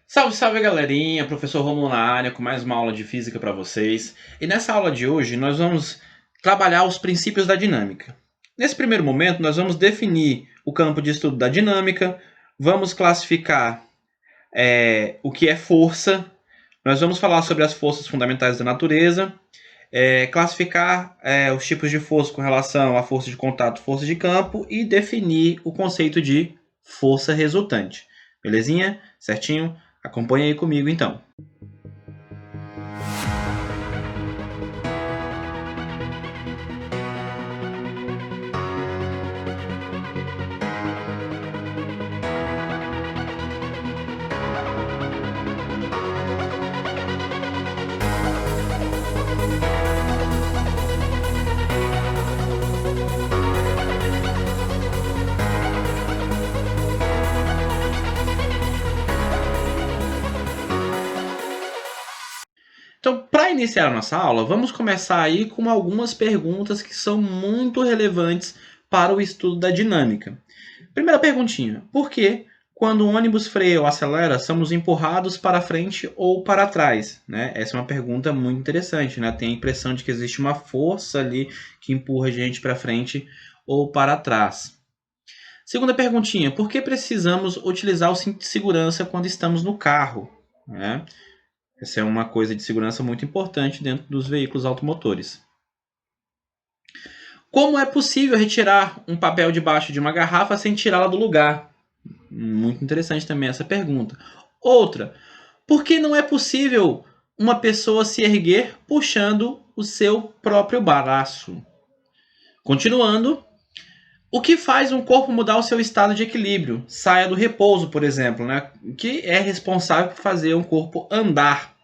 Salve, salve galerinha, professor Romulo na área com mais uma aula de física para vocês. E nessa aula de hoje nós vamos trabalhar os princípios da dinâmica. Nesse primeiro momento nós vamos definir o campo de estudo da dinâmica, vamos classificar o que é força, nós vamos falar sobre as forças fundamentais da natureza, classificar os tipos de força com relação à força de contato, força de campo e definir o conceito de força resultante. Belezinha? Certinho? Acompanhe aí comigo então. Então, para iniciar a nossa aula, vamos começar aí com algumas perguntas que são muito relevantes para o estudo da dinâmica. Primeira perguntinha: por que, quando o ônibus freia ou acelera, somos empurrados para frente ou para trás? Né? Essa é uma pergunta muito interessante, né? Tem a impressão de que existe uma força ali que empurra a gente para frente ou para trás. Segunda perguntinha: por que precisamos utilizar o cinto de segurança quando estamos no carro? Né? Essa é uma coisa de segurança muito importante dentro dos veículos automotores. Como é possível retirar um papel debaixo de uma garrafa sem tirá-la do lugar? Muito interessante também essa pergunta. Outra: por que não é possível uma pessoa se erguer puxando o seu próprio braço? Continuando: o que faz um corpo mudar o seu estado de equilíbrio? Saia do repouso, por exemplo, né? Que é responsável por fazer um corpo andar.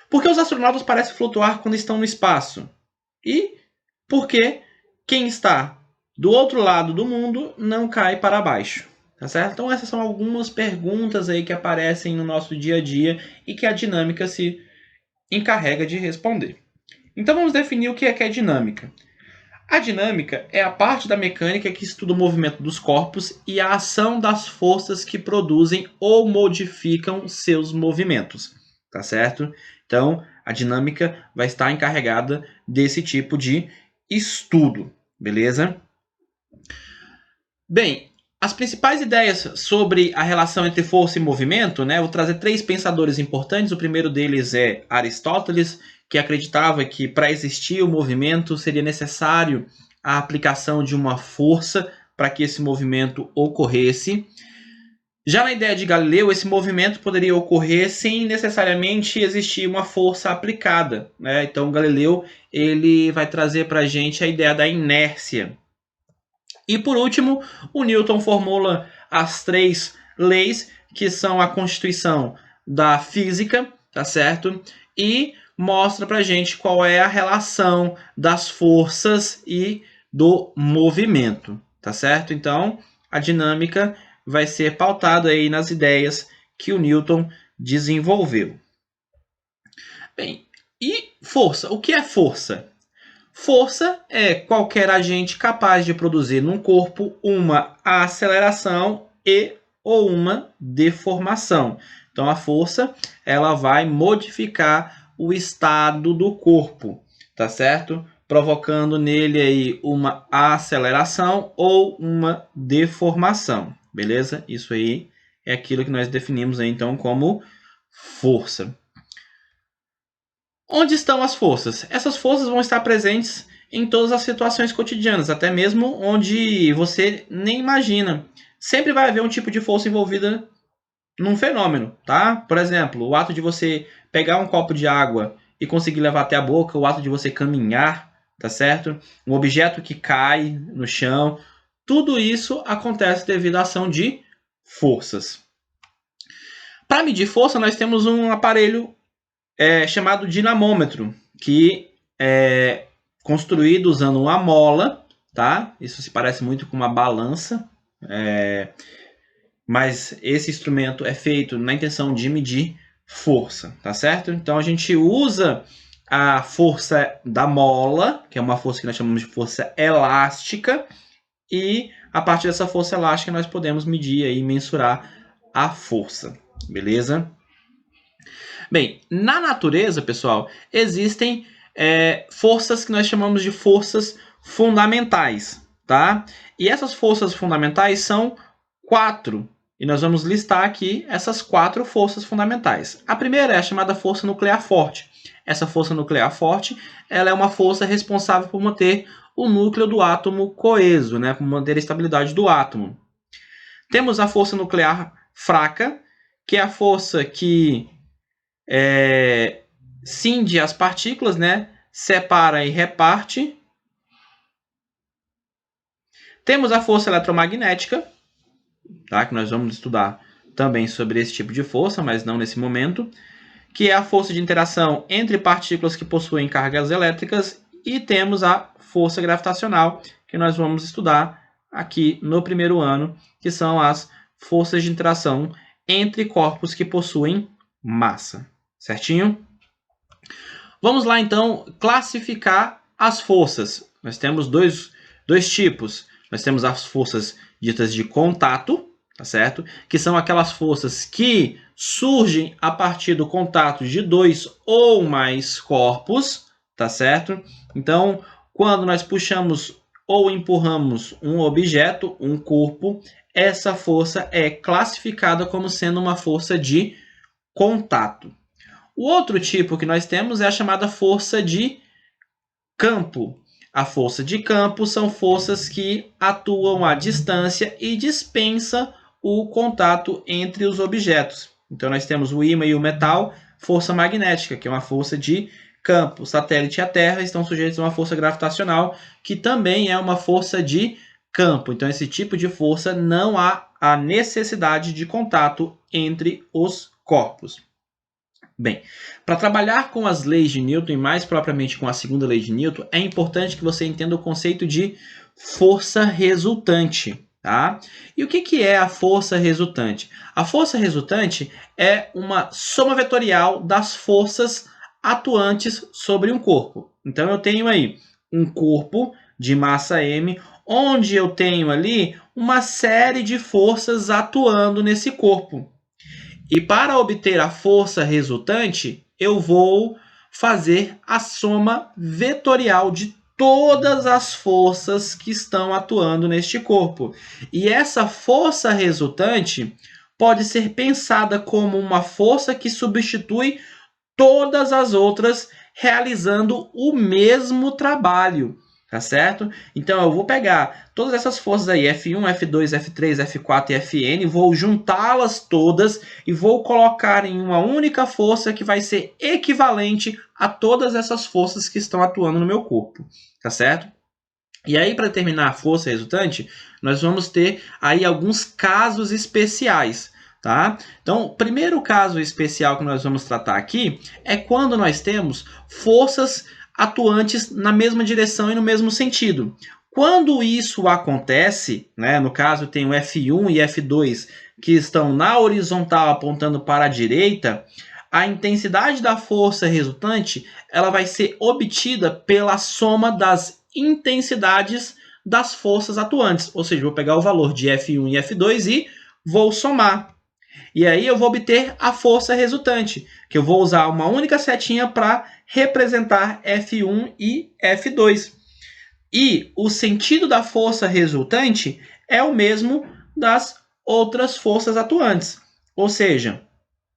Por que os astronautas parecem flutuar quando estão no espaço? E por que quem está do outro lado do mundo não cai para baixo? Tá certo? Então essas são algumas perguntas aí que aparecem no nosso dia a dia e que a dinâmica se encarrega de responder. Então vamos definir o que é dinâmica. A dinâmica é a parte da mecânica que estuda o movimento dos corpos e a ação das forças que produzem ou modificam seus movimentos. Tá certo? Então, a dinâmica vai estar encarregada desse tipo de estudo, beleza? Bem, as principais ideias sobre a relação entre força e movimento, né? Eu vou trazer três pensadores importantes. O primeiro deles é Aristóteles, que acreditava que para existir o movimento seria necessário a aplicação de uma força para que esse movimento ocorresse. Já na ideia de Galileu, esse movimento poderia ocorrer sem necessariamente existir uma força aplicada, né? Então, Galileu ele vai trazer para a gente a ideia da inércia. E por último, o Newton formula as três leis que são a constituição da física, tá certo? E mostra pra gente qual é a relação das forças e do movimento, tá certo? Então, a dinâmica vai ser pautada aí nas ideias que o Newton desenvolveu. Bem, e força? O que é força? Força é qualquer agente capaz de produzir num corpo uma aceleração e ou uma deformação. Então, a força ela vai modificar o estado do corpo, tá certo? Provocando nele aí uma aceleração ou uma deformação, beleza? Isso aí é aquilo que nós definimos aí, então como força. Onde estão as forças? Essas forças vão estar presentes em todas as situações cotidianas, até mesmo onde você nem imagina. Sempre vai haver um tipo de força envolvida num fenômeno, tá? Por exemplo, o ato de você pegar um copo de água e conseguir levar até a boca, o ato de você caminhar, tá certo? Um objeto que cai no chão, tudo isso acontece devido à ação de forças. Para medir força, nós temos um aparelho chamado dinamômetro, que é construído usando uma mola, tá? Isso se parece muito com uma balança, mas esse instrumento é feito na intenção de medir força, tá certo? Então a gente usa a força da mola, que é uma força que nós chamamos de força elástica, e a partir dessa força elástica nós podemos medir e mensurar a força, beleza? Bem, na natureza, pessoal, existem forças que nós chamamos de forças fundamentais, tá? E essas forças fundamentais são 4. E nós vamos listar aqui essas 4 forças fundamentais. A primeira é a chamada força nuclear forte. Essa força nuclear forte, ela é uma força responsável por manter o núcleo do átomo coeso, né? Por manter a estabilidade do átomo. Temos a força nuclear fraca, que é a força que cinde as partículas, né? Separa e reparte. Temos a força eletromagnética, tá? Que nós vamos estudar também sobre esse tipo de força, mas não nesse momento, que é a força de interação entre partículas que possuem cargas elétricas, e temos a força gravitacional, que nós vamos estudar aqui no primeiro ano, que são as forças de interação entre corpos que possuem massa. Certinho? Vamos lá, então, classificar as forças. Nós temos dois tipos. Nós temos as forças ditas de contato, tá certo? Que são aquelas forças que surgem a partir do contato de 2 ou mais corpos, tá certo? Então, quando nós puxamos ou empurramos um objeto, um corpo, essa força é classificada como sendo uma força de contato. O outro tipo que nós temos é a chamada força de campo. A força de campo são forças que atuam à distância e dispensam o contato entre os objetos. Então nós temos o ímã e o metal, força magnética, que é uma força de campo. O satélite e a Terra estão sujeitos a uma força gravitacional, que também é uma força de campo. Então esse tipo de força não há a necessidade de contato entre os corpos. Bem, para trabalhar com as leis de Newton, e mais propriamente com a segunda lei de Newton, é importante que você entenda o conceito de força resultante. Tá? E o que é a força resultante? A força resultante é uma soma vetorial das forças atuantes sobre um corpo. Então eu tenho aí um corpo de massa m, onde eu tenho ali uma série de forças atuando nesse corpo. E para obter a força resultante, eu vou fazer a soma vetorial de todas as forças que estão atuando neste corpo. E essa força resultante pode ser pensada como uma força que substitui todas as outras, realizando o mesmo trabalho. Tá certo? Então eu vou pegar todas essas forças aí, F1, F2, F3, F4 e Fn, vou juntá-las todas e vou colocar em uma única força que vai ser equivalente a todas essas forças que estão atuando no meu corpo. Tá certo? E aí, para determinar a força resultante, nós vamos ter aí alguns casos especiais. Tá? Então, o primeiro caso especial que nós vamos tratar aqui é quando nós temos forças atuantes na mesma direção e no mesmo sentido. Quando isso acontece, né, no caso tem o F1 e F2 que estão na horizontal apontando para a direita, a intensidade da força resultante ela vai ser obtida pela soma das intensidades das forças atuantes. Ou seja, vou pegar o valor de F1 e F2 e vou somar. E aí eu vou obter a força resultante, que eu vou usar uma única setinha para representar F1 e F2. E o sentido da força resultante é o mesmo das outras forças atuantes. Ou seja,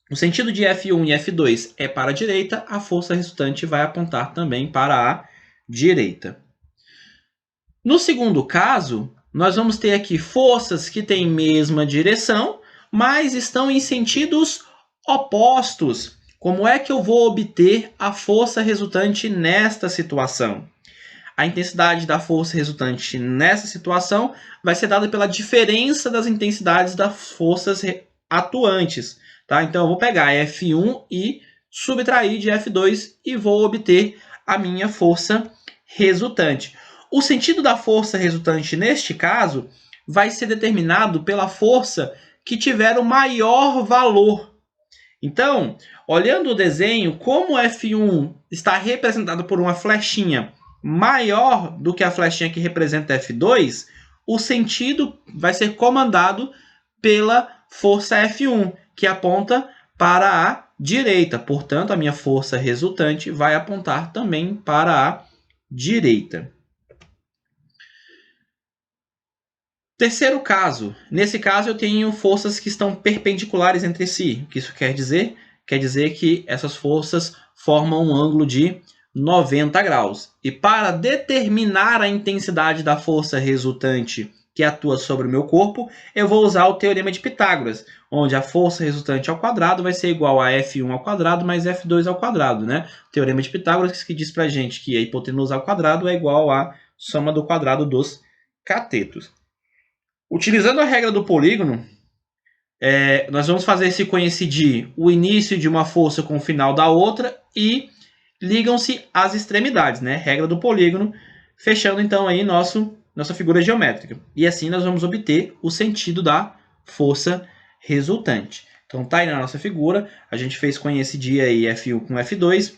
o sentido de F1 e F2 é para a direita, a força resultante vai apontar também para a direita. No segundo caso, nós vamos ter aqui forças que têm mesma direção, mas estão em sentidos opostos. Como é que eu vou obter a força resultante nesta situação? A intensidade da força resultante nessa situação vai ser dada pela diferença das intensidades das forças atuantes. Tá? Então, eu vou pegar F1 e subtrair de F2 e vou obter a minha força resultante. O sentido da força resultante neste caso vai ser determinado pela força que tiver o maior valor. Então, olhando o desenho, como F1 está representado por uma flechinha maior do que a flechinha que representa F2, o sentido vai ser comandado pela força F1, que aponta para a direita. Portanto, a minha força resultante vai apontar também para a direita. Terceiro caso. Nesse caso, eu tenho forças que estão perpendiculares entre si. O que isso quer dizer? Quer dizer que essas forças formam um ângulo de 90 graus. E para determinar a intensidade da força resultante que atua sobre o meu corpo, eu vou usar o teorema de Pitágoras, onde a força resultante ao quadrado vai ser igual a F1 ao quadrado mais F2 ao quadrado, né? O teorema de Pitágoras que diz pra gente que a hipotenusa ao quadrado é igual à soma do quadrado dos catetos. Utilizando a regra do polígono, nós vamos fazer se coincidir o início de uma força com o final da outra e ligam-se as extremidades, né? Regra do polígono, fechando então aí nossa figura geométrica. E assim nós vamos obter o sentido da força resultante. Então tá aí na nossa figura, a gente fez coincidir aí F1 com F2,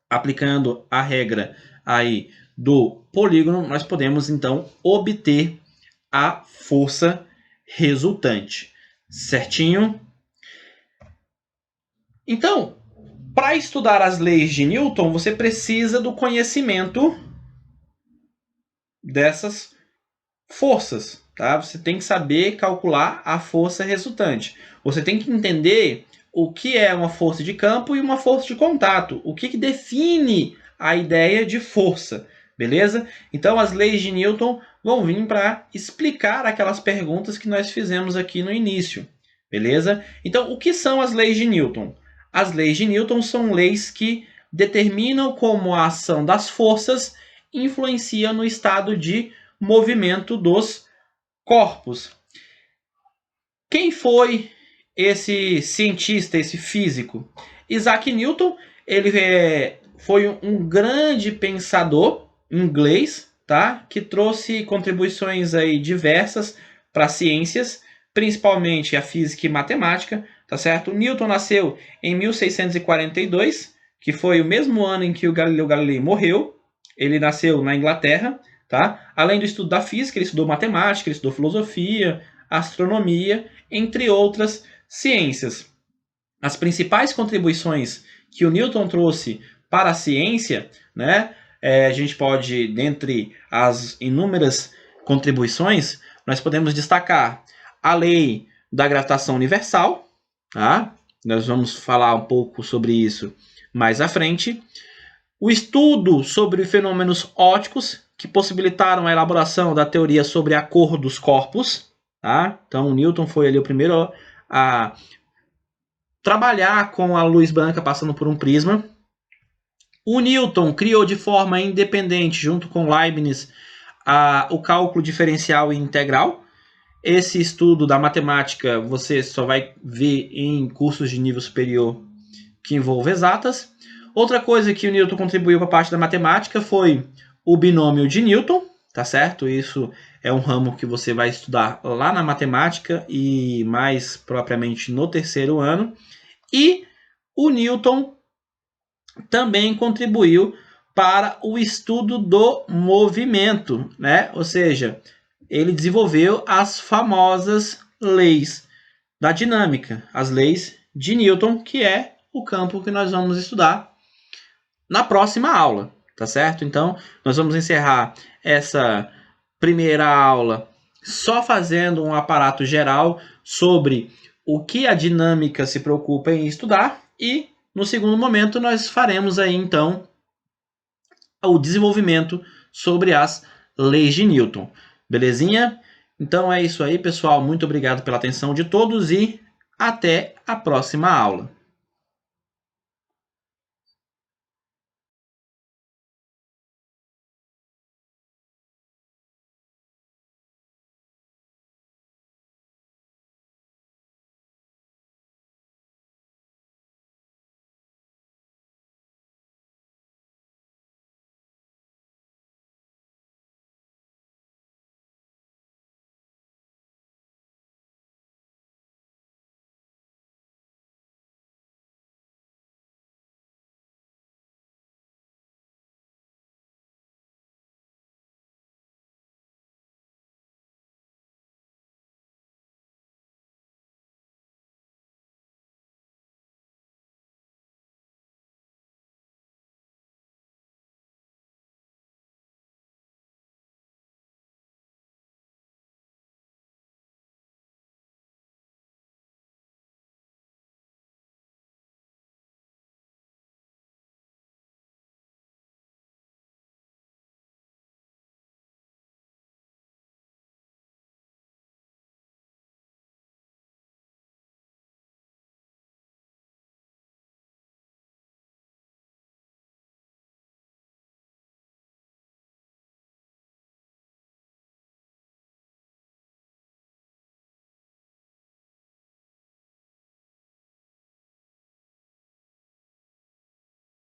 aplicando a regra aí do polígono, nós podemos então obter a força resultante. Certinho? Então, para estudar as leis de Newton, você precisa do conhecimento dessas forças, tá? Você tem que saber calcular a força resultante. Você tem que entender o que é uma força de campo e uma força de contato. O que define a ideia de força, beleza? Então, as leis de Newton vão vir para explicar aquelas perguntas que nós fizemos aqui no início, beleza? Então, o que são as leis de Newton? As leis de Newton são leis que determinam como a ação das forças influencia no estado de movimento dos corpos. Quem foi esse cientista, esse físico? Isaac Newton, ele foi um grande pensador inglês, tá? Que trouxe contribuições aí diversas para as ciências, principalmente a física e matemática, tá certo? Newton nasceu em 1642, que foi o mesmo ano em que o Galileu Galilei morreu. Ele nasceu na Inglaterra, tá? Além do estudo da física, ele estudou matemática, ele estudou filosofia, astronomia, entre outras ciências. As principais contribuições que o Newton trouxe para a ciência, né? A gente pode, dentre as inúmeras contribuições, nós podemos destacar a lei da gravitação universal, tá? Nós vamos falar um pouco sobre isso mais à frente. O estudo sobre fenômenos ópticos, que possibilitaram a elaboração da teoria sobre a cor dos corpos, tá? Então, o Newton foi ali o primeiro a trabalhar com a luz branca passando por um prisma. O Newton criou de forma independente, junto com Leibniz, o cálculo diferencial e integral. Esse estudo da matemática você só vai ver em cursos de nível superior que envolvem exatas. Outra coisa que o Newton contribuiu para a parte da matemática foi o binômio de Newton, tá certo? Isso é um ramo que você vai estudar lá na matemática e mais propriamente no terceiro ano. E o Newton também contribuiu para o estudo do movimento, né? Ou seja, ele desenvolveu as famosas leis da dinâmica, as leis de Newton, que é o campo que nós vamos estudar na próxima aula, tá certo? Então, nós vamos encerrar essa primeira aula só fazendo um aparato geral sobre o que a dinâmica se preocupa em estudar e, no segundo momento, nós faremos aí, então, o desenvolvimento sobre as leis de Newton. Belezinha? Então é isso aí, pessoal. Muito obrigado pela atenção de todos e até a próxima aula.